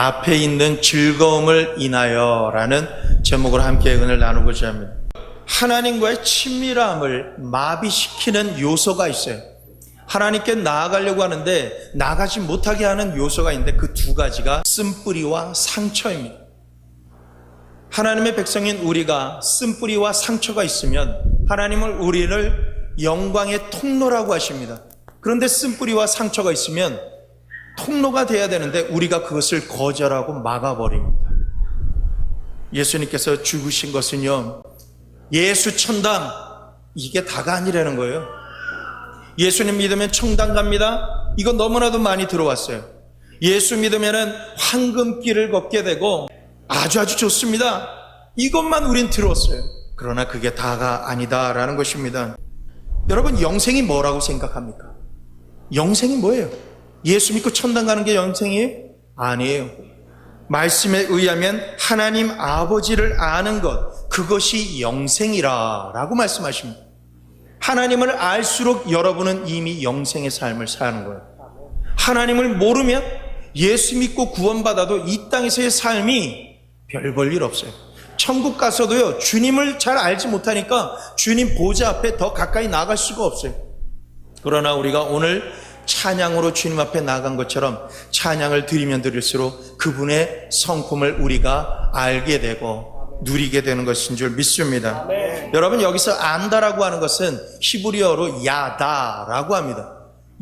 앞에 있는 즐거움을 인하여 라는 제목으로 함께 은혜를 나누고자 합니다. 하나님과의 친밀함을 마비시키는 요소가 있어요. 하나님께 나아가려고 하는데 나아가지 못하게 하는 요소가 있는데 그 두 가지가 쓴뿌리와 상처입니다. 하나님의 백성인 우리가 쓴뿌리와 상처가 있으면 하나님은 우리를 영광의 통로라고 하십니다. 그런데 쓴뿌리와 상처가 있으면 통로가 돼야 되는데 우리가 그것을 거절하고 막아버립니다. 예수님께서 죽으신 것은요, 예수 천당, 이게 다가 아니라는 거예요. 예수님 믿으면 천당 갑니다. 이거 너무나도 많이 들어왔어요. 예수 믿으면 황금길을 걷게 되고 아주 좋습니다. 이것만 우린 들었어요. 그러나 그게 다가 아니다라는 것입니다. 여러분, 영생이 뭐라고 생각합니까? 영생이 뭐예요? 예수 믿고 천당 가는 게 영생이에요? 아니에요. 말씀에 의하면 하나님 아버지를 아는 것, 그것이 영생이라 라고 말씀하십니다. 하나님을 알수록 여러분은 이미 영생의 삶을 사는 거예요. 하나님을 모르면 예수 믿고 구원받아도 이 땅에서의 삶이 별 볼 일 없어요. 천국 가서도요, 주님을 잘 알지 못하니까 주님 보좌 앞에 더 가까이 나갈 수가 없어요. 그러나 우리가 오늘 찬양으로 주님 앞에 나간 것처럼 찬양을 드리면 드릴수록 그분의 성품을 우리가 알게 되고 누리게 되는 것인 줄 믿습니다. 아멘. 여러분, 여기서 안다라고 하는 것은 히브리어로 야다라고 합니다.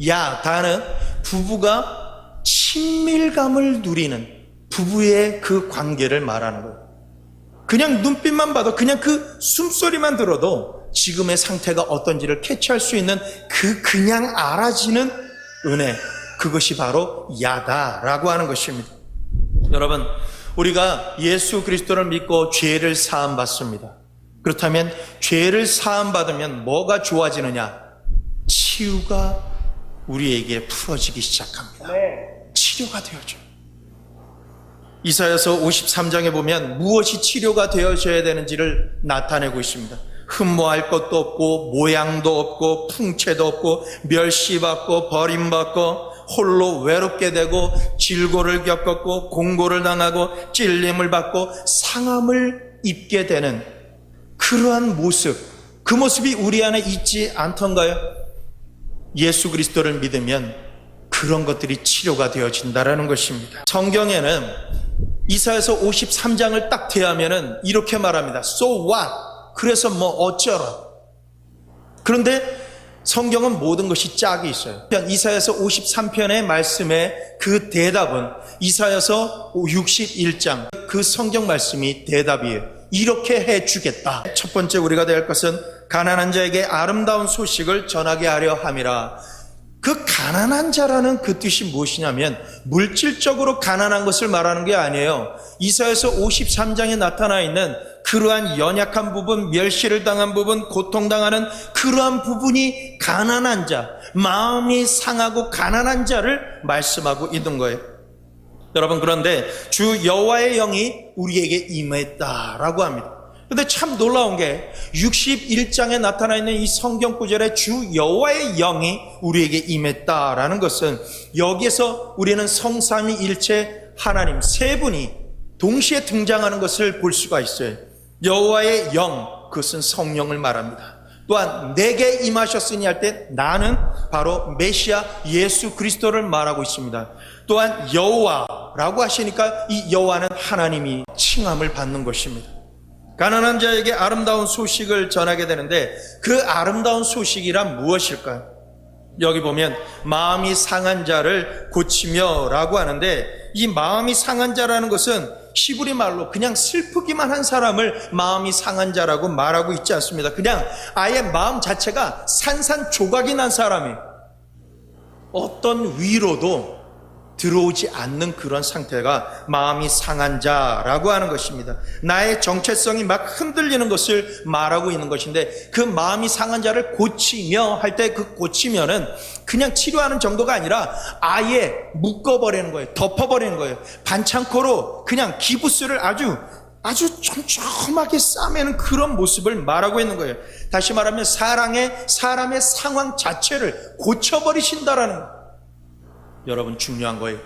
야다는 부부가 친밀감을 누리는 부부의 그 관계를 말하는 거예요. 그냥 눈빛만 봐도, 그냥 그 숨소리만 들어도 지금의 상태가 어떤지를 캐치할 수 있는 그냥 알아지는 은혜, 그것이 바로 야다라고 하는 것입니다. 여러분, 우리가 예수 그리스도를 믿고 죄를 사함 받습니다. 그렇다면 죄를 사함 받으면 뭐가 좋아지느냐? 치유가 우리에게 풀어지기 시작합니다. 치료가 되어져요. 이사야서 53장에 보면 무엇이 치료가 되어져야 되는지를 나타내고 있습니다. 흠모할 것도 없고 모양도 없고 풍채도 없고 멸시받고 버림받고 홀로 외롭게 되고 질고를 겪었고 공고를 당하고 찔림을 받고 상함을 입게 되는 그러한 모습, 그 모습이 우리 안에 있지 않던가요? 예수 그리스도를 믿으면 그런 것들이 치료가 되어진다라는 것입니다. 성경에는 이사야서 53장을 딱 대하면은 이렇게 말합니다. So what? 그래서 뭐 어쩌라. 그런데 성경은 모든 것이 짝이 있어요. 이사야서 53편의 말씀의 그 대답은 이사야서 61장 그 성경 말씀이 대답이에요. 이렇게 해주겠다. 첫 번째 우리가 대할 것은 가난한 자에게 아름다운 소식을 전하게 하려 함이라. 그 가난한 자라는 그 뜻이 무엇이냐면 물질적으로 가난한 것을 말하는 게 아니에요. 이사야서 53장에 나타나 있는 그러한 연약한 부분, 멸시를 당한 부분, 고통당하는 그러한 부분이 가난한 자, 마음이 상하고 가난한 자를 말씀하고 있는 거예요. 여러분, 그런데 주 여호와의 영이 우리에게 임했다라고 합니다. 근데 참 놀라운 게 61장에 나타나 있는 이 성경 구절에 주 여호와의 영이 우리에게 임했다라는 것은 여기에서 우리는 성삼위일체 하나님 세 분이 동시에 등장하는 것을 볼 수가 있어요. 여호와의 영, 그것은 성령을 말합니다. 또한 내게 임하셨으니 할 때 나는 바로 메시아 예수 그리스도를 말하고 있습니다. 또한 여호와라고 하시니까 이 여호와는 하나님이 칭함을 받는 것입니다. 가난한 자에게 아름다운 소식을 전하게 되는데 그 아름다운 소식이란 무엇일까요? 여기 보면 마음이 상한 자를 고치며 라고 하는데 이 마음이 상한 자라는 것은 히브리 말로 그냥 슬프기만 한 사람을 마음이 상한 자라고 말하고 있지 않습니다. 그냥 아예 마음 자체가 산산조각이 난 사람이에요. 어떤 위로도 들어오지 않는 그런 상태가 마음이 상한 자라고 하는 것입니다. 나의 정체성이 막 흔들리는 것을 말하고 있는 것인데 그 마음이 상한 자를 고치며 할 때 그 고치면은 그냥 치료하는 정도가 아니라 아예 묶어버리는 거예요. 덮어버리는 거예요. 반창고로 그냥 기부스를 아주 촘촘하게 싸매는 그런 모습을 말하고 있는 거예요. 다시 말하면 사람의 상황 자체를 고쳐버리신다라는 거예요. 여러분, 중요한 거예요.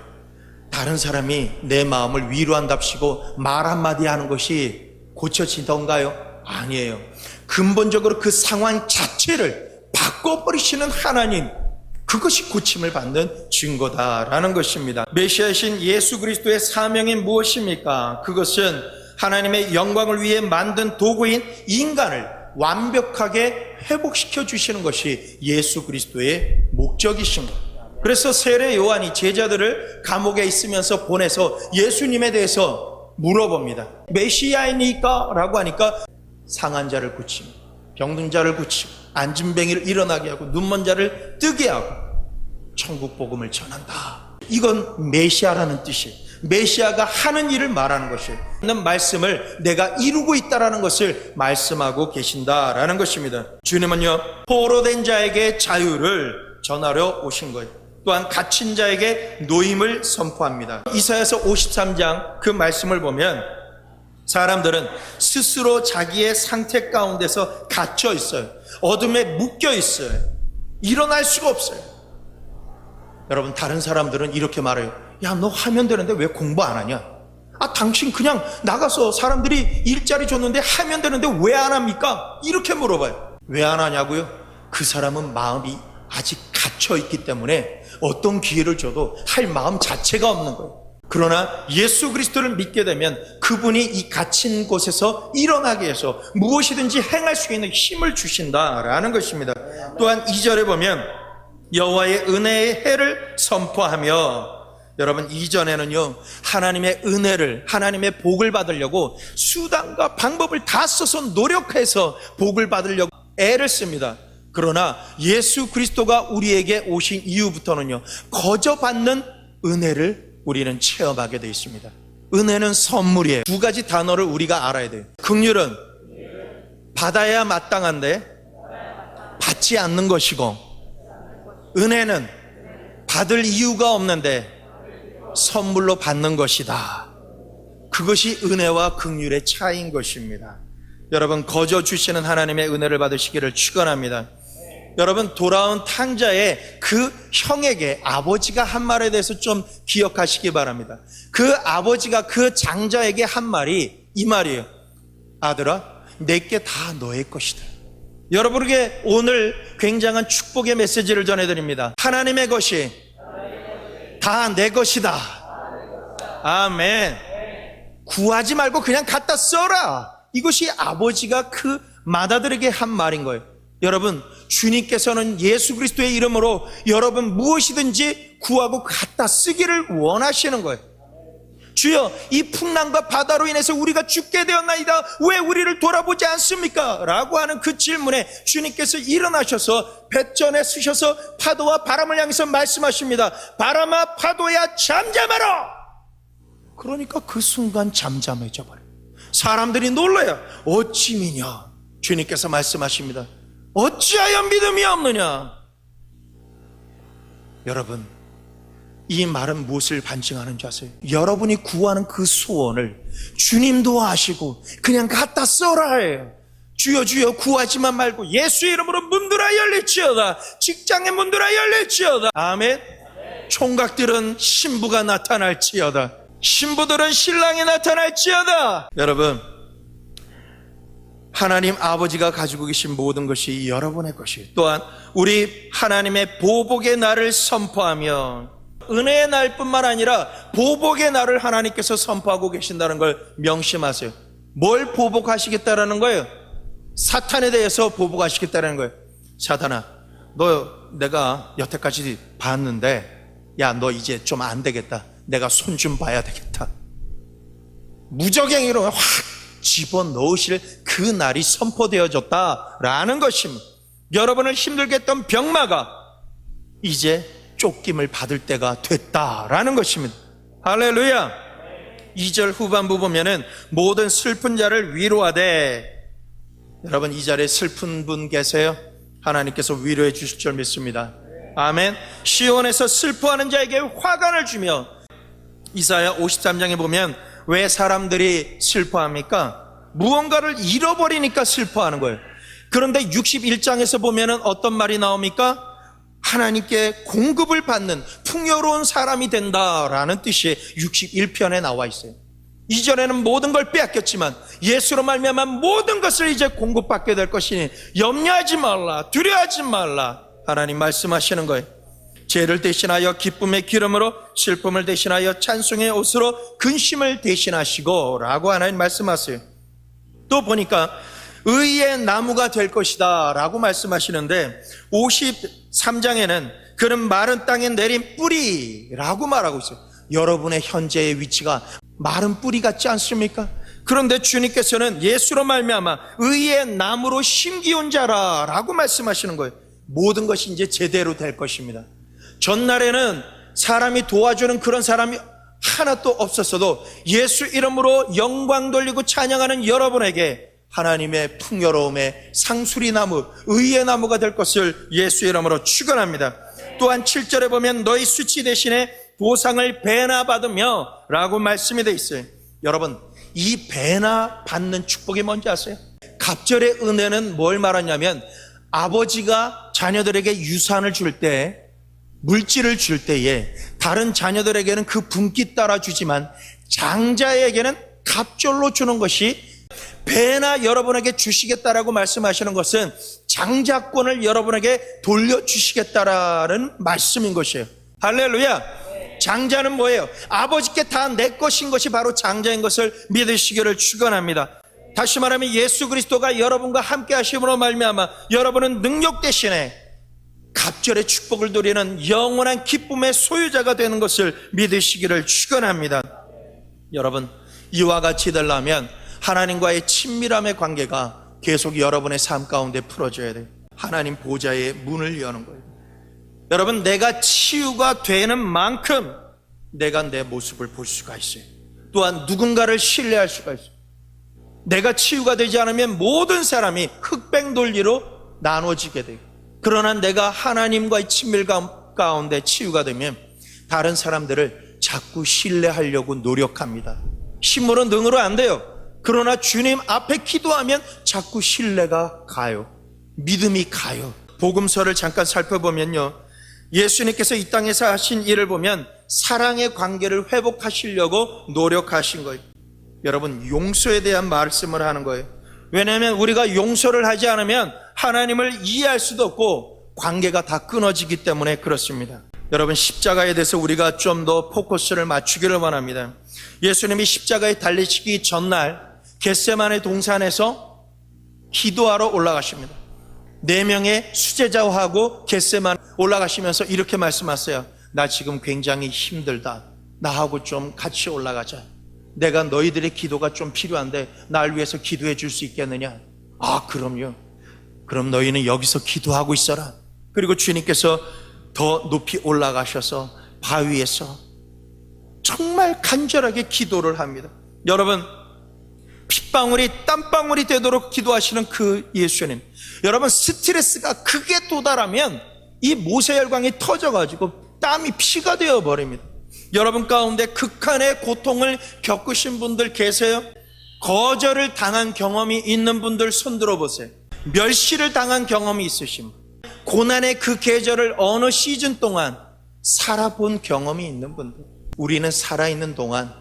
다른 사람이 내 마음을 위로한답시고 말 한마디 하는 것이 고쳐지던가요? 아니에요. 근본적으로 그 상황 자체를 바꿔버리시는 하나님, 그것이 고침을 받는 증거다라는 것입니다. 메시아이신 예수 그리스도의 사명이 무엇입니까? 그것은 하나님의 영광을 위해 만든 도구인 인간을 완벽하게 회복시켜 주시는 것이 예수 그리스도의 목적이신 것. 그래서 세례 요한이 제자들을 감옥에 있으면서 보내서 예수님에 대해서 물어봅니다. 메시아이니까? 라고 하니까 상한 자를 고치고 병든 자를 고치고 안진뱅이를 일어나게 하고 눈먼 자를 뜨게 하고 천국 복음을 전한다. 이건 메시아라는 뜻이에요. 메시아가 하는 일을 말하는 것이에요. 있는 말씀을 내가 이루고 있다라는 것을 말씀하고 계신다라는 것입니다. 주님은요, 포로된 자에게 자유를 전하려 오신 거예요. 또한 갇힌 자에게 노임을 선포합니다. 이사야서 53장 그 말씀을 보면 사람들은 스스로 자기의 상태 가운데서 갇혀 있어요. 어둠에 묶여 있어요. 일어날 수가 없어요. 여러분, 다른 사람들은 이렇게 말해요. 야, 너 하면 되는데 왜 공부 안 하냐? 아, 당신 그냥 나가서 사람들이 일자리 줬는데 하면 되는데 왜 안 합니까? 이렇게 물어봐요. 왜 안 하냐고요? 그 사람은 마음이 아직 갇혀 있기 때문에 어떤 기회를 줘도 할 마음 자체가 없는 거예요. 그러나 예수 그리스도를 믿게 되면 그분이 이 갇힌 곳에서 일어나게 해서 무엇이든지 행할 수 있는 힘을 주신다라는 것입니다. 또한 2절에 보면 여호와의 은혜의 해를 선포하며, 여러분, 이전에는요, 하나님의 은혜를, 하나님의 복을 받으려고 수단과 방법을 다 써서 노력해서 복을 받으려고 애를 씁니다. 그러나 예수 그리스도가 우리에게 오신 이후부터는요, 거저 받는 은혜를 우리는 체험하게 되어 있습니다. 은혜는 선물이에요. 두 가지 단어를 우리가 알아야 돼요. 긍휼은 받아야 마땅한데 받지 않는 것이고, 은혜는 받을 이유가 없는데 선물로 받는 것이다. 그것이 은혜와 긍휼의 차이인 것입니다. 여러분, 거저 주시는 하나님의 은혜를 받으시기를 축원합니다. 여러분, 돌아온 탕자의 그 형에게 아버지가 한 말에 대해서 좀 기억하시기 바랍니다. 그 아버지가 그 장자에게 한 말이 이 말이에요. 아들아, 내게 다 너의 것이다. 여러분에게 오늘 굉장한 축복의 메시지를 전해드립니다. 하나님의 것이 다 내 것이다. 아멘. 구하지 말고 그냥 갖다 써라. 이것이 아버지가 그 마다들에게 한 말인 거예요. 여러분, 주님께서는 예수 그리스도의 이름으로 여러분 무엇이든지 구하고 갖다 쓰기를 원하시는 거예요. 주여, 이 풍랑과 바다로 인해서 우리가 죽게 되었나이다. 왜 우리를 돌아보지 않습니까? 라고 하는 그 질문에 주님께서 일어나셔서 뱃전에 쓰셔서 파도와 바람을 향해서 말씀하십니다. 바람아, 파도야, 잠잠하라. 그러니까 그 순간 잠잠해져 버려요. 사람들이 놀라요. 어찌 미냐? 주님께서 말씀하십니다. 어찌하여 믿음이 없느냐? 여러분, 이 말은 무엇을 반증하는 줄 아세요? 여러분이 구하는 그 소원을 주님도 아시고 그냥 갖다 써라 해요. 주여 주여 구하지만 말고 예수의 이름으로 문들아 열릴지어다. 직장의 문들아 열릴지어다. 아멘. 총각들은 신부가 나타날지어다. 신부들은 신랑이 나타날지어다. 여러분, 하나님 아버지가 가지고 계신 모든 것이 여러분의 것이에요. 또한 우리 하나님의 보복의 날을 선포하며, 은혜의 날뿐만 아니라 보복의 날을 하나님께서 선포하고 계신다는 걸 명심하세요. 뭘 보복하시겠다라는 거예요? 사탄에 대해서 보복하시겠다는 거예요. 사탄아, 너 내가 여태까지 봤는데 야, 너 이제 좀 안 되겠다. 내가 손 좀 봐야 되겠다. 무적행위로 확 집어넣으실 그 날이 선포되어졌다라는 것입니다. 여러분을 힘들게 했던 병마가 이제 쫓김을 받을 때가 됐다라는 것입니다. 할렐루야. 2절 후반부 보면은 모든 슬픈 자를 위로하되, 여러분, 이 자리에 슬픈 분 계세요? 하나님께서 위로해 주실 줄 믿습니다. 아멘. 시온에서 슬퍼하는 자에게 화관을 주며, 이사야 53장에 보면 왜 사람들이 슬퍼합니까? 무언가를 잃어버리니까 슬퍼하는 거예요. 그런데 61장에서 보면은 어떤 말이 나옵니까? 하나님께 공급을 받는 풍요로운 사람이 된다라는 뜻이 61편에 나와 있어요. 이전에는 모든 걸 빼앗겼지만 예수로 말미암아 모든 것을 이제 공급받게 될 것이니 염려하지 말라, 두려워하지 말라, 하나님 말씀하시는 거예요. 죄를 대신하여 기쁨의 기름으로, 슬픔을 대신하여 찬송의 옷으로 근심을 대신하시고 라고 하나님 말씀하세요. 또 보니까 의의 나무가 될 것이다 라고 말씀하시는데 53장에는 그는 마른 땅에 내린 뿌리라고 말하고 있어요. 여러분의 현재의 위치가 마른 뿌리 같지 않습니까? 그런데 주님께서는 예수로 말미암아 의의 나무로 심기운 자라라고 말씀하시는 거예요. 모든 것이 이제 제대로 될 것입니다. 전날에는 사람이 도와주는 그런 사람이 하나도 없었어도 예수 이름으로 영광 돌리고 찬양하는 여러분에게 하나님의 풍요로움의 상수리 나무, 의의 나무가 될 것을 예수 이름으로 축원합니다. 또한 7절에 보면 너희 수치 대신에 보상을 배나 받으며 라고 말씀이 되어 있어요. 여러분, 이 배나 받는 축복이 뭔지 아세요? 갑절의 은혜는 뭘 말하냐면 아버지가 자녀들에게 유산을 줄 때, 물질을 줄 때에 다른 자녀들에게는 그 분기 따라 주지만 장자에게는 갑절로 주는 것이, 배나 여러분에게 주시겠다라고 말씀하시는 것은 장자권을 여러분에게 돌려주시겠다라는 말씀인 것이에요. 할렐루야. 장자는 뭐예요? 아버지께 다 내 것인 것이 바로 장자인 것을 믿으시기를 축원합니다. 다시 말하면 예수 그리스도가 여러분과 함께 하심으로 말미암아 여러분은 능력 대신에 갑절의 축복을 누리는 영원한 기쁨의 소유자가 되는 것을 믿으시기를 축원합니다. 여러분, 이와 같이 되려면 하나님과의 친밀함의 관계가 계속 여러분의 삶 가운데 풀어져야 돼요. 하나님 보좌의 문을 여는 거예요. 여러분, 내가 치유가 되는 만큼 내가 내 모습을 볼 수가 있어요. 또한 누군가를 신뢰할 수가 있어요. 내가 치유가 되지 않으면 모든 사람이 흑백 논리로 나눠지게 돼요. 그러나 내가 하나님과의 친밀감 가운데 치유가 되면 다른 사람들을 자꾸 신뢰하려고 노력합니다. 힘으로 능으로 안 돼요. 그러나 주님 앞에 기도하면 자꾸 신뢰가 가요. 믿음이 가요. 복음서를 잠깐 살펴보면요, 예수님께서 이 땅에서 하신 일을 보면 사랑의 관계를 회복하시려고 노력하신 거예요. 여러분, 용서에 대한 말씀을 하는 거예요. 왜냐하면 우리가 용서를 하지 않으면 하나님을 이해할 수도 없고 관계가 다 끊어지기 때문에 그렇습니다. 여러분, 십자가에 대해서 우리가 좀 더 포커스를 맞추기를 원합니다. 예수님이 십자가에 달리시기 전날 겟세마네 동산에서 기도하러 올라가십니다. 4명의 수제자하고 겟세마네 올라가시면서 이렇게 말씀하세요. 나 지금 굉장히 힘들다. 나하고 좀 같이 올라가자. 내가 너희들의 기도가 좀 필요한데 날 위해서 기도해 줄 수 있겠느냐? 아, 그럼요. 그럼 너희는 여기서 기도하고 있어라. 그리고 주님께서 더 높이 올라가셔서 바위에서 정말 간절하게 기도를 합니다. 여러분, 핏방울이 땀방울이 되도록 기도하시는 그 예수님, 여러분, 스트레스가 극에 도달하면 이 모세혈광이 터져가지고 땀이 피가 되어버립니다. 여러분 가운데 극한의 고통을 겪으신 분들 계세요? 거절을 당한 경험이 있는 분들 손 들어보세요. 멸시를 당한 경험이 있으신 분, 고난의 그 계절을 어느 시즌 동안 살아본 경험이 있는 분들, 우리는 살아있는 동안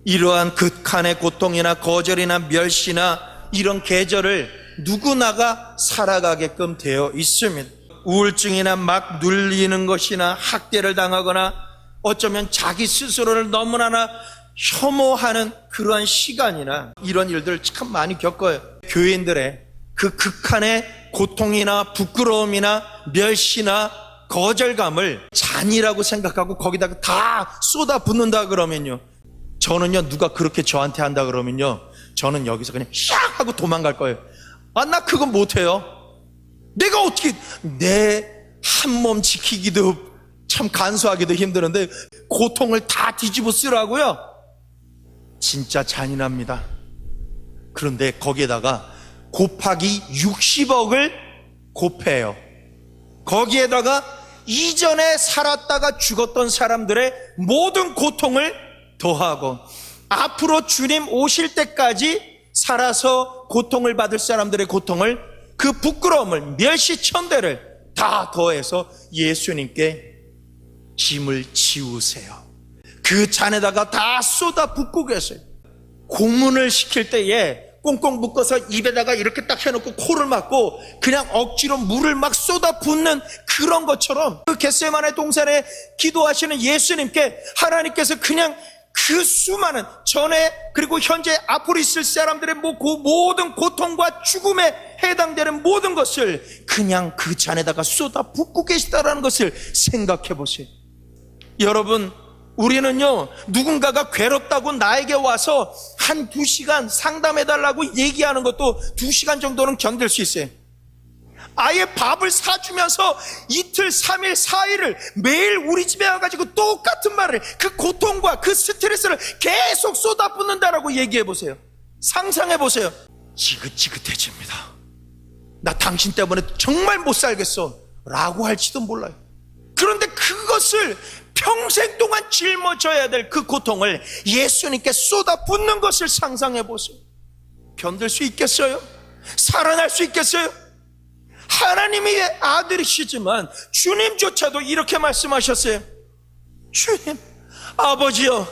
이러한 극한의 고통이나 거절이나 멸시나 이런 계절을 누구나가 살아가게끔 되어 있습니다. 우울증이나 막 눌리는 것이나 학대를 당하거나 어쩌면 자기 스스로를 너무나 혐오하는 그러한 시간이나 이런 일들을 참 많이 겪어요. 교인들의 그 극한의 고통이나 부끄러움이나 멸시나 거절감을 잔이라고 생각하고 거기다가 다 쏟아붓는다 그러면요, 저는요, 누가 그렇게 저한테 한다 그러면요, 저는 여기서 그냥 샥 하고 도망갈 거예요. 아, 나 그거 못해요. 내가 어떻게, 내 한 몸 지키기도 참 간수하기도 힘드는데 고통을 다 뒤집어 쓰라고요? 진짜 잔인합니다. 그런데 거기에다가 곱하기 60억을 곱해요. 거기에다가 이전에 살았다가 죽었던 사람들의 모든 고통을 더하고 앞으로 주님 오실 때까지 살아서 고통을 받을 사람들의 고통을, 그 부끄러움을, 멸시천대를 다 더해서 예수님께 짐을 지우세요. 그 잔에다가 다 쏟아 붓고 계세요. 고문을 시킬 때에 꽁꽁 묶어서 입에다가 이렇게 딱 해놓고 코를 막고 그냥 억지로 물을 막 쏟아 붓는 그런 것처럼, 그 겟세마네 동산에 기도하시는 예수님께 하나님께서 그냥 그 수많은 전에 그리고 현재 앞으로 있을 사람들의 모든 고통과 죽음에 해당되는 모든 것을 그냥 그 잔에다가 쏟아 붓고 계시다라는 것을 생각해 보세요. 여러분, 우리는요, 누군가가 괴롭다고 나에게 와서 한 2시간 상담해달라고 얘기하는 것도 2시간 정도는 견딜 수 있어요. 아예 밥을 사주면서 이틀, 3일, 4일을 매일 우리 집에 와가지고 똑같은 말을, 그 고통과 그 스트레스를 계속 쏟아붓는다라고 얘기해보세요. 상상해보세요. 지긋지긋해집니다. 나 당신 때문에 정말 못 살겠어 라고 할지도 몰라요. 그런데 그것을 평생 동안 짊어져야 될 그 고통을 예수님께 쏟아붓는 것을 상상해보세요. 견딜 수 있겠어요? 살아날 수 있겠어요? 하나님의 아들이시지만 주님조차도 이렇게 말씀하셨어요. 주님, 아버지요,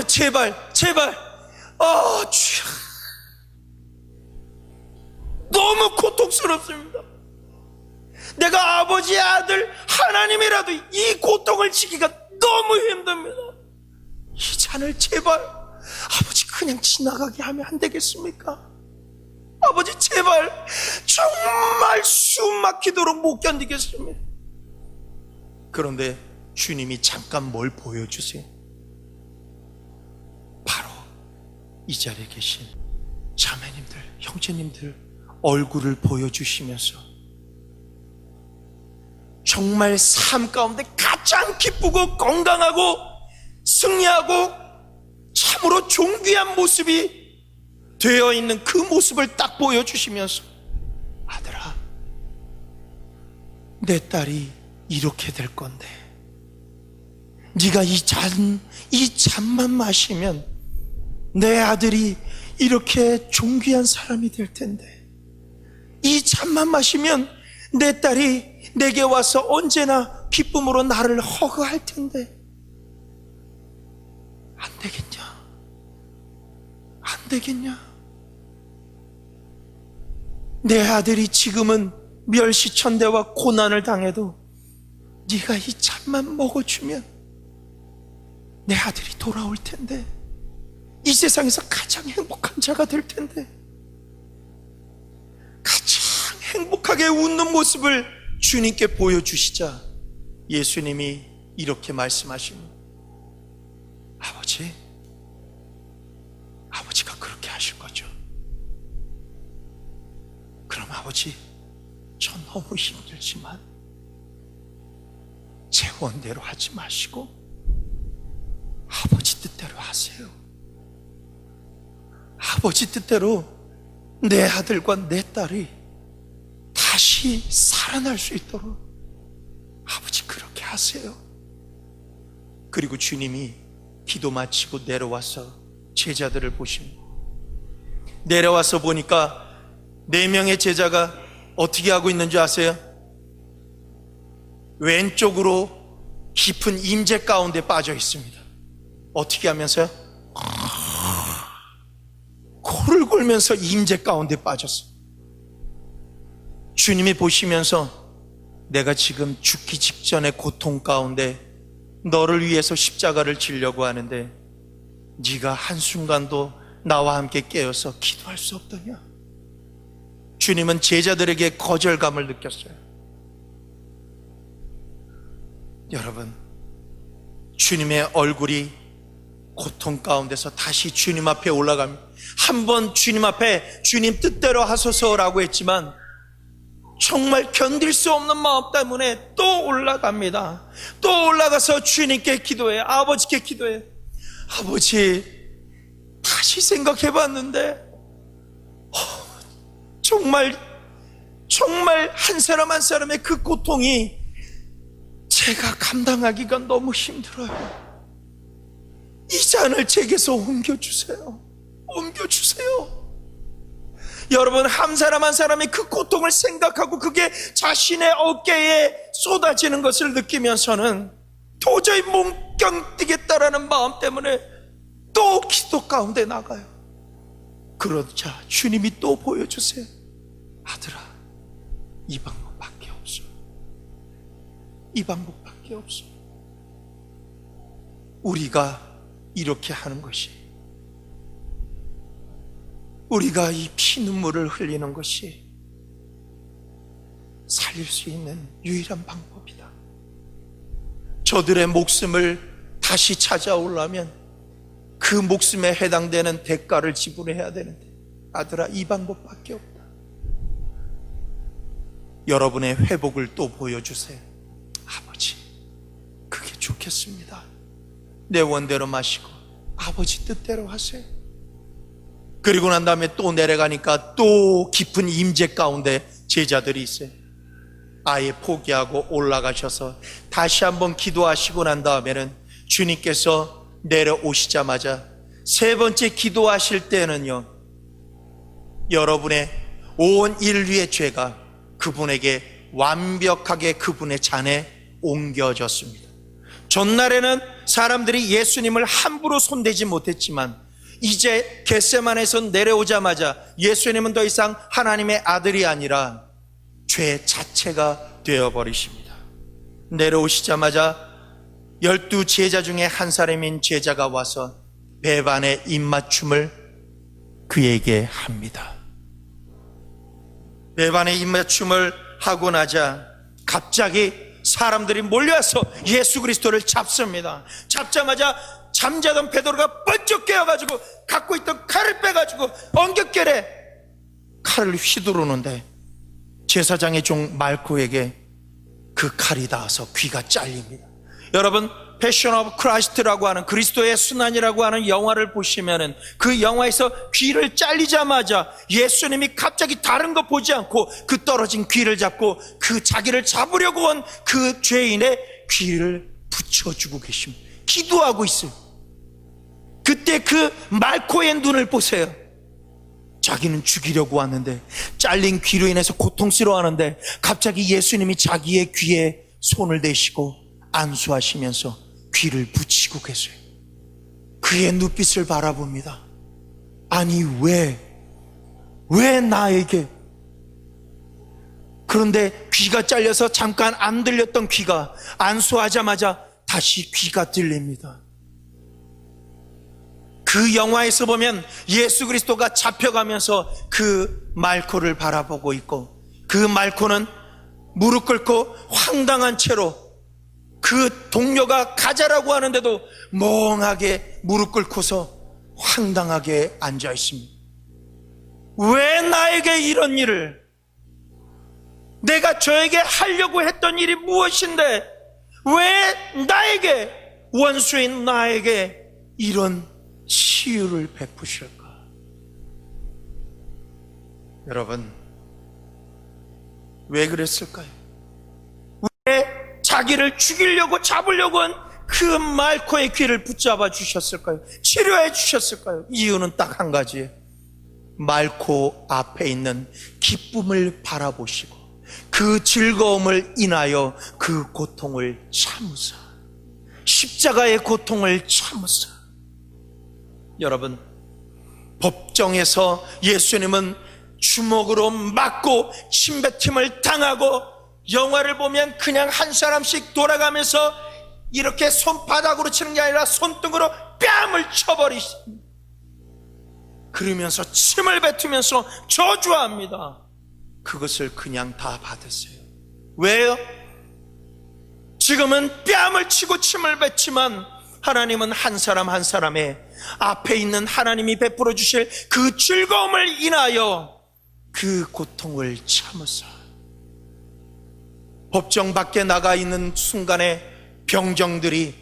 제발 주여, 너무 고통스럽습니다. 내가 아버지의 아들 하나님이라도 이 고통을 지기가 너무 힘듭니다. 이 잔을 제발 아버지 그냥 지나가게 하면 안 되겠습니까? 아버지 제발, 정말 숨 막히도록 못 견디겠습니다. 그런데 주님이 잠깐 뭘 보여주세요. 바로 이 자리에 계신 자매님들, 형제님들 얼굴을 보여주시면서 정말 삶 가운데 가장 기쁘고 건강하고 승리하고 참으로 존귀한 모습이 되어 있는 그 모습을 딱 보여주시면서, 아들아, 내 딸이 이렇게 될 건데 네가 이 잔만 마시면 내 아들이 이렇게 존귀한 사람이 될 텐데, 이 잔만 마시면 내 딸이 내게 와서 언제나 기쁨으로 나를 허그할 텐데 안 되겠냐? 안 되겠냐? 내 아들이 지금은 멸시천대와 고난을 당해도 네가 이 잔만 먹어주면 내 아들이 돌아올 텐데, 이 세상에서 가장 행복한 자가 될 텐데, 가장 행복하게 웃는 모습을 주님께 보여주시자 예수님이 이렇게 말씀하십니다. 아버지가 그렇게 하실 거죠. 그럼 아버지, 저 너무 힘들지만 제 원대로 하지 마시고 아버지 뜻대로 하세요. 아버지 뜻대로 내 아들과 내 딸이 다시 살아날 수 있도록 아버지 그렇게 하세요. 그리고 주님이 기도 마치고 내려와서 제자들을 보십니다. 내려와서 보니까 4명의 제자가 어떻게 하고 있는 줄 아세요? 왼쪽으로 깊은 임재 가운데 빠져 있습니다. 어떻게 하면서요? 코를 골면서 임재 가운데 빠졌어요. 주님이 보시면서 내가 지금 죽기 직전의 고통 가운데 너를 위해서 십자가를 지려고 하는데 네가 한순간도 나와 함께 깨어서 기도할 수 없더냐? 주님은 제자들에게 거절감을 느꼈어요. 여러분, 주님의 얼굴이 고통 가운데서 다시 주님 앞에 올라갑니다. 한번 주님 앞에 주님 뜻대로 하소서라고 했지만 정말 견딜 수 없는 마음 때문에 또 올라갑니다. 또 올라가서 주님께 기도해, 아버지께 기도해. 아버지, 다시 생각해 봤는데 정말 한 사람 한 사람의 그 고통이 제가 감당하기가 너무 힘들어요. 이 잔을 제게서 옮겨주세요. 여러분, 한 사람 한 사람이 그 고통을 생각하고 그게 자신의 어깨에 쏟아지는 것을 느끼면서는 도저히 못 견디겠다라는 마음 때문에 또 기도 가운데 나가요. 그러자 주님이 또 보여주세요. 아들아, 이 방법밖에 없어. 이 방법밖에 없어. 우리가 이렇게 하는 것이, 우리가 이 피눈물을 흘리는 것이 살릴 수 있는 유일한 방법이다. 저들의 목숨을 다시 찾아오려면 그 목숨에 해당되는 대가를 지불해야 되는데, 아들아, 이 방법밖에 없다. 여러분의 회복을 또 보여주세요. 아버지, 그게 좋겠습니다. 내 원대로 마시고 아버지 뜻대로 하세요. 그리고 난 다음에 또 내려가니까 또 깊은 임재 가운데 제자들이 있어요. 아예 포기하고 올라가셔서 다시 한번 기도하시고 난 다음에는 주님께서 내려오시자마자 세 번째 기도하실 때는요, 여러분의 온 인류의 죄가 그분에게 완벽하게 그분의 잔에 옮겨졌습니다. 전날에는 사람들이 예수님을 함부로 손대지 못했지만 이제 겟세마네에서 내려오자마자 예수님은 더 이상 하나님의 아들이 아니라 죄 자체가 되어버리십니다. 내려오시자마자 12 제자 중에 한 사람인 제자가 와서 배반의 입맞춤을 그에게 합니다. 배반의 입맞춤을 하고 나자 갑자기 사람들이 몰려와서 예수 그리스도를 잡습니다. 잡자마자 잠자던 베드로가 번쩍 깨어가지고 갖고 있던 칼을 빼가지고 엉겹결에 칼을 휘두르는데 제사장의 종 말코에게 그 칼이 닿아서 귀가 잘립니다. 여러분, 패션 오브 크라이스트라고 하는, 그리스도의 순환이라고 하는 영화를 보시면은 그 영화에서 귀를 잘리자마자 예수님이 갑자기 다른 거 보지 않고 그 떨어진 귀를 잡고 그 자기를 잡으려고 온 그 죄인의 귀를 붙여주고 계십니다. 기도하고 있어요. 그때 그 말코의 눈을 보세요. 자기는 죽이려고 왔는데, 잘린 귀로 인해서 고통스러워하는데 갑자기 예수님이 자기의 귀에 손을 대시고 안수하시면서 귀를 붙이고 계세요. 그의 눈빛을 바라봅니다. 아니, 왜 나에게? 그런데 귀가 잘려서 잠깐 안 들렸던 귀가 안수하자마자 다시 귀가 들립니다. 그 영화에서 보면 예수 그리스도가 잡혀가면서 그 말코를 바라보고 있고, 그 말코는 무릎 꿇고 황당한 채로 그 동료가 가자라고 하는데도 멍하게 무릎 꿇고서 황당하게 앉아 있습니다. 왜 나에게 이런 일을? 내가 저에게 하려고 했던 일이 무엇인데 왜 나에게, 원수인 나에게 이런 치유를 베푸실까? 여러분, 왜 그랬을까요? 왜 자기를 죽이려고 잡으려고 한 그 말코의 귀를 붙잡아 주셨을까요? 치료해 주셨을까요? 이유는 딱 한 가지예요. 말코 앞에 있는 기쁨을 바라보시고 그 즐거움을 인하여 그 고통을 참으사, 십자가의 고통을 참으사. 여러분, 법정에서 예수님은 주먹으로 맞고 침뱉음을 당하고, 영화를 보면 그냥 한 사람씩 돌아가면서 이렇게 손바닥으로 치는 게 아니라 손등으로 뺨을 쳐버리십니다. 그러면서 침을 뱉으면서 저주합니다. 그것을 그냥 다 받으세요. 왜요? 지금은 뺨을 치고 침을 뱉지만 하나님은 한 사람 한 사람의 앞에 있는 하나님이 베풀어 주실 그 즐거움을 인하여 그 고통을 참으사. 법정 밖에 나가 있는 순간에 병정들이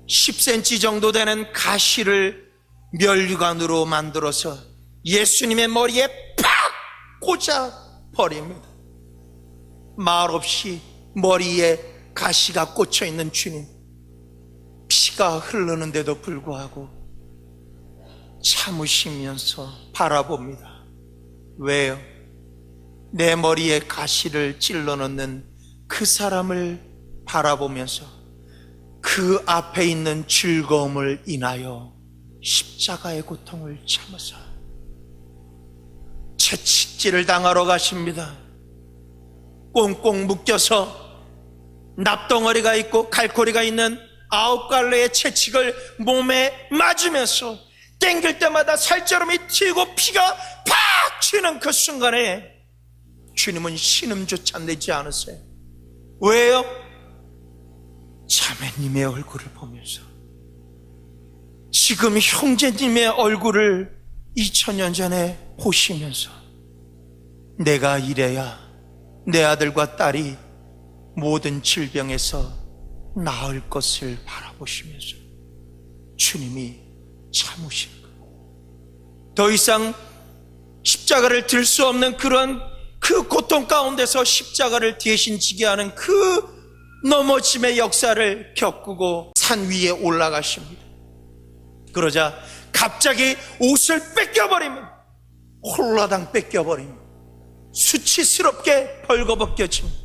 10cm 정도 되는 가시를 멸류관으로 만들어서 예수님의 머리에 팍 꽂아 버립니다. 말없이 머리에 가시가 꽂혀 있는 주님, 피가 흐르는데도 불구하고 참으시면서 바라봅니다. 왜요? 내 머리에 가시를 찔러 넣는 그 사람을 바라보면서 그 앞에 있는 즐거움을 인하여 십자가의 고통을 참으사 채찍질을 당하러 가십니다. 꽁꽁 묶여서 납덩어리가 있고 갈고리가 있는 9갈래의 채찍을 몸에 맞으면서 땡길 때마다 살처럼이 튀고 피가 팍 튀는 그 순간에 주님은 신음조차 내지 않으세요. 왜요? 자매님의 얼굴을 보면서, 지금 형제님의 얼굴을 2000년 전에 보시면서, 내가 이래야 내 아들과 딸이 모든 질병에서 나을 것을 바라보시면서 주님이 참으시는 거예요. 더 이상 십자가를 들 수 없는 그런 그 고통 가운데서 십자가를 대신 지게 하는 그 넘어짐의 역사를 겪고 산 위에 올라가십니다. 그러자 갑자기 옷을 뺏겨버리면, 홀라당 뺏겨버리면 수치스럽게 벌거벗겨집니다.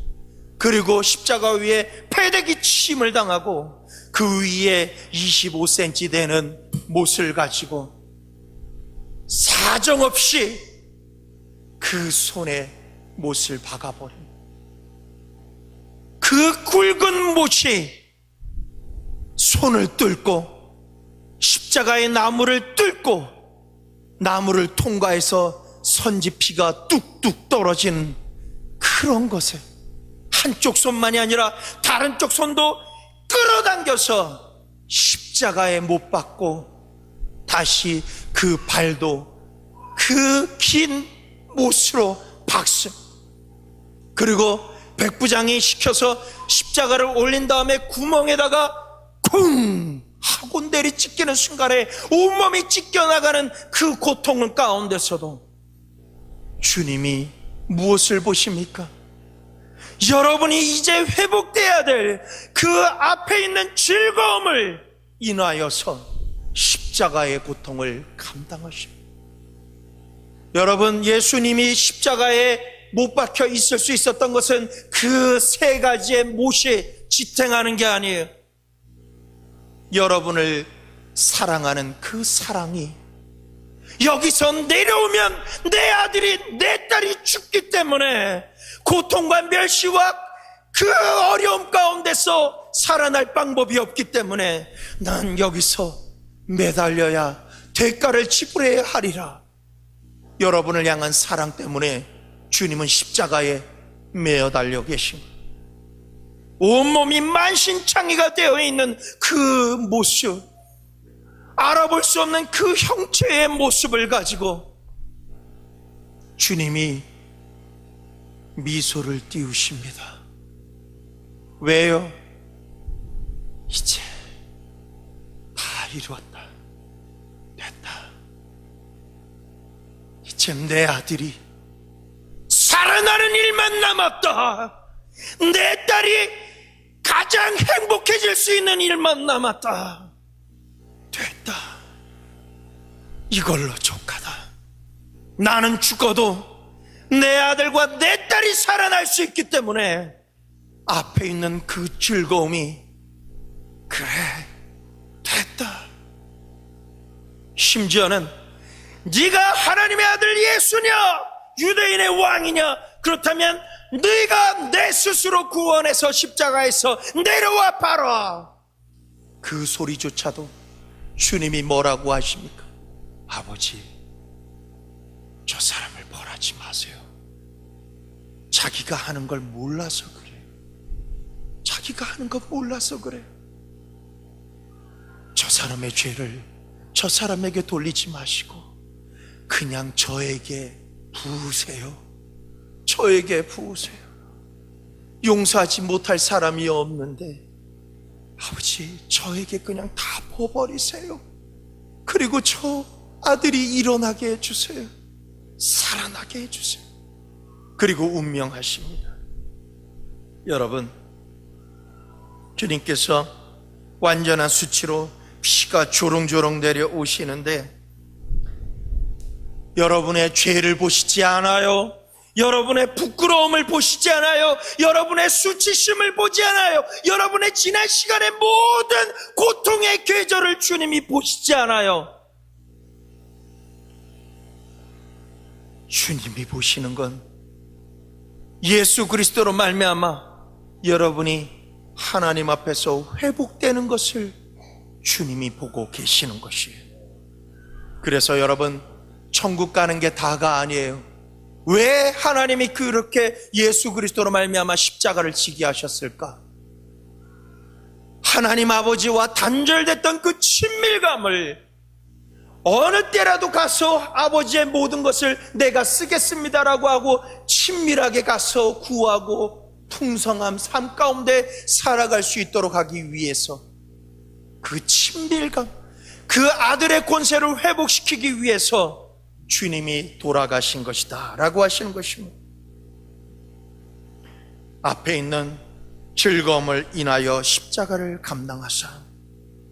그리고 십자가 위에 패대기 침을 당하고 그 위에 25cm 되는 못을 가지고 사정없이 그 손에 못을 박아버립니다. 그 굵은 못이 손을 뚫고 십자가의 나무를 뚫고 나무를 통과해서 선지피가 뚝뚝 떨어진 그런 것에 한쪽 손만이 아니라 다른 쪽 손도 끌어당겨서 십자가에 못 박고 다시 그 발도 그 긴 못으로 박습니다. 그리고 백부장이 시켜서 십자가를 올린 다음에 구멍에다가 쿵 하고 내리 찢기는 순간에 온몸이 찢겨나가는 그 고통 가운데서도 주님이 무엇을 보십니까? 여러분이 이제 회복돼야 될 그 앞에 있는 즐거움을 인하여서 십자가의 고통을 감당하십니다. 여러분, 예수님이 십자가에 못 박혀 있을 수 있었던 것은 그 세 가지의 못이 지탱하는 게 아니에요. 여러분을 사랑하는 그 사랑이 여기서 내려오면 내 아들이 내 딸이 죽기 때문에 고통과 멸시와 그 어려움 가운데서 살아날 방법이 없기 때문에 난 여기서 매달려야 대가를 지불해야 하리라. 여러분을 향한 사랑 때문에 주님은 십자가에 매어 달려 계십니다. 온몸이 만신창이가 되어 있는 그 모습, 알아볼 수 없는 그 형체의 모습을 가지고 주님이 미소를 띄우십니다. 왜요? 이제 다 이루었다. 됐다. 이제 내 아들이 살아나는 일만 남았다. 내 딸이 가장 행복해질 수 있는 일만 남았다. 됐다. 이걸로 족하다. 나는 죽어도 내 아들과 내 딸이 살아날 수 있기 때문에 앞에 있는 그 즐거움이, 그래, 됐다. 심지어는 네가 하나님의 아들 예수냐, 유대인의 왕이냐, 그렇다면 네가 내 스스로 구원해서 십자가에서 내려와 봐라. 그 소리조차도 주님이 뭐라고 하십니까? 아버지, 저 사람을 벌하지 마세요. 자기가 하는 걸 몰라서 그래. 자기가 하는 거 몰라서 그래. 저 사람의 죄를 저 사람에게 돌리지 마시고 그냥 저에게 부으세요. 저에게 부으세요. 용서하지 못할 사람이 없는데 아버지, 저에게 그냥 다 부어버리세요. 그리고 저 아들이 일어나게 해주세요. 살아나게 해주세요. 그리고 운명하십니다. 여러분, 주님께서 완전한 수치로 피가 조롱조롱 내려오시는데 여러분의 죄를 보시지 않아요. 여러분의 부끄러움을 보시지 않아요. 여러분의 수치심을 보지 않아요. 여러분의 지난 시간의 모든 고통의 계절을 주님이 보시지 않아요. 주님이 보시는 건 예수 그리스도로 말미암아 여러분이 하나님 앞에서 회복되는 것을 주님이 보고 계시는 것이에요. 그래서 여러분, 천국 가는 게 다가 아니에요. 왜 하나님이 그렇게 예수 그리스도로 말미암아 십자가를 지게 하셨을까? 하나님 아버지와 단절됐던 그 친밀감을 어느 때라도 가서 아버지의 모든 것을 내가 쓰겠습니다라고 하고 친밀하게 가서 구하고 풍성한 삶 가운데 살아갈 수 있도록 하기 위해서 그 친밀감, 그 아들의 권세를 회복시키기 위해서 주님이 돌아가신 것이다 라고 하시는 것입니다. 앞에 있는 즐거움을 인하여 십자가를 감당하사.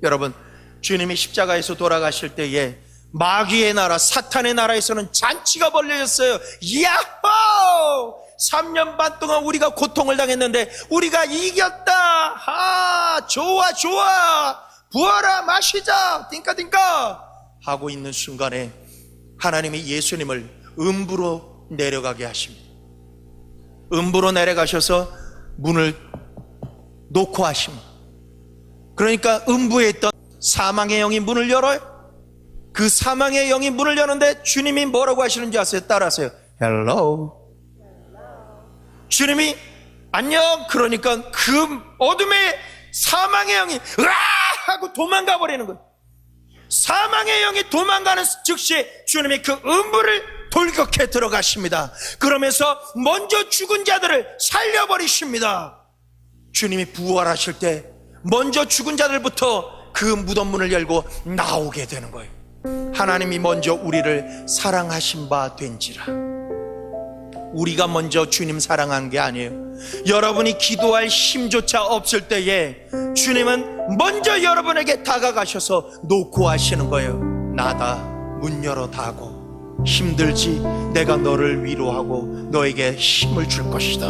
여러분, 주님이 십자가에서 돌아가실 때에 마귀의 나라, 사탄의 나라에서는 잔치가 벌려졌어요. 야호! 3년 반 동안 우리가 고통을 당했는데 우리가 이겼다. 아, 좋아 좋아, 부어라 마시자, 띵까띵까 하고 있는 순간에 하나님이 예수님을 음부로 내려가게 하십니다. 음부로 내려가셔서 문을 놓고 하십니다. 그러니까 음부에 있던 사망의 영이 문을 열어요. 그 사망의 영이 문을 여는데 주님이 뭐라고 하시는지 아세요? 따라하세요. Hello. 주님이 안녕. 그러니까 그 어둠의 사망의 영이 으아 하고 도망가 버리는 거예요. 사망의 영이 도망가는 즉시 주님이 그 음부를 돌격해 들어가십니다. 그러면서 먼저 죽은 자들을 살려버리십니다. 주님이 부활하실 때 먼저 죽은 자들부터 그 무덤 문을 열고 나오게 되는 거예요. 하나님이 먼저 우리를 사랑하신 바 된지라. 우리가 먼저 주님 사랑한 게 아니에요. 여러분이 기도할 힘조차 없을 때에 주님은 먼저 여러분에게 다가가셔서 놓고 하시는 거예요. 나다, 문 열어 닫고. 힘들지? 내가 너를 위로하고 너에게 힘을 줄 것이다.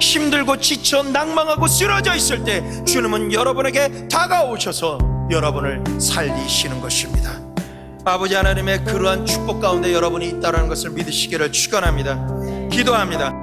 힘들고 지쳐 낭망하고 쓰러져 있을 때 주님은 여러분에게 다가오셔서 여러분을 살리시는 것입니다. 아버지 하나님의 그러한 축복 가운데 여러분이 있다는 것을 믿으시기를 축원합니다. 기도합니다.